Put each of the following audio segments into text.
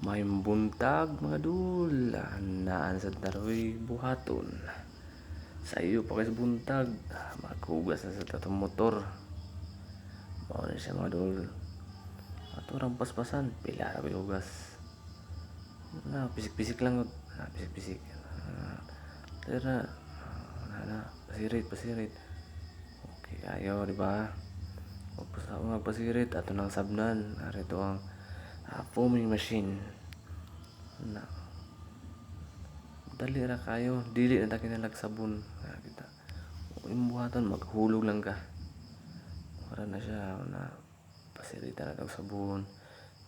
May buntag mga dul, naan sa daroy buhaton. Sa iyo pa kay buntag, maghugas na sa tatong motor. Mao na siya mga dul. Ato rang paspasan, pila ra hugas. Na pisik-pisik lang gud, na pisik-pisik. Tara, pasirit. Okay, ayo di ba? Magpasirit ato nang sabnan, arito ang foaming machine. Na dali ra kayo, dili na ta kinalag sabon. Kita. Imbuhatan maghulog lang ka. Para na siya na pasirita na tag sabon.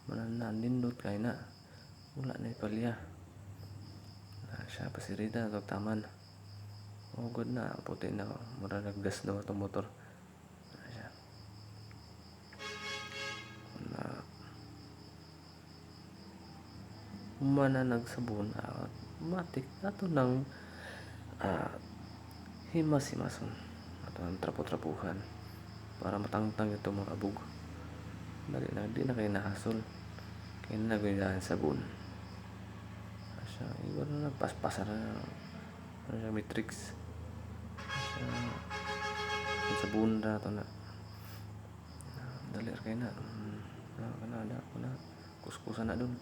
Manan nindot kay na. Wala na ipalya. Na siya pasirita na tag taman. Oh good na, puti na mura naggas daw itong motor. Na siya. Na humana nagsabon matik ato nang himas-himason ato ang trapo-trapuhan para matangtang ito mga abog. Dali na, di na kayo nahasol. Kaya na nagawin sabon. Asya, iba na nagpaspasa na. Ano siya, matrix. Asya, ang sabon na ito na. Dali kayo na. Na, kuskusan na dun.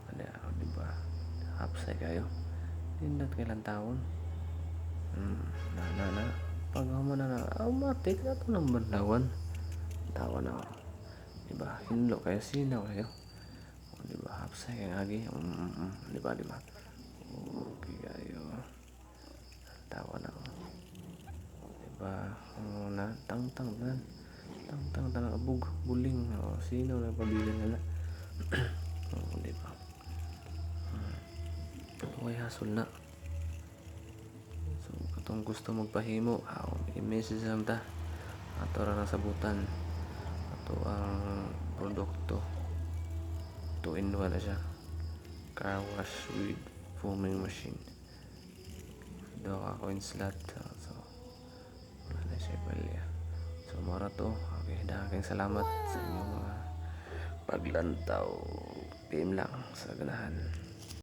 Dali, diba? Hapsay kayo. Nindot kailan taon. Na. Pagkama na, matik na ito ng bandawan. Tawa na ako. Diba? Hinlo kayo, sinaw kayo. Diba? Hapsay kayo lagi. Diba? Okay kayo. Tawa na ako. Diba? Na, tang-tang tanang abog, buling. Sinaw na pabilin na. Diba? Huwag hasol na. So, katong gusto magpahimo, i-message lang ta. Ato ra ng sabutan. Ato ang produkto. 2-in-1 na siya. Car wash with foaming machine. Daw ka coin slot. So, wala na siya palya. So, mara to. Okay, daking salamat sa inyong mga paglantaw. PM lang sa ganahan.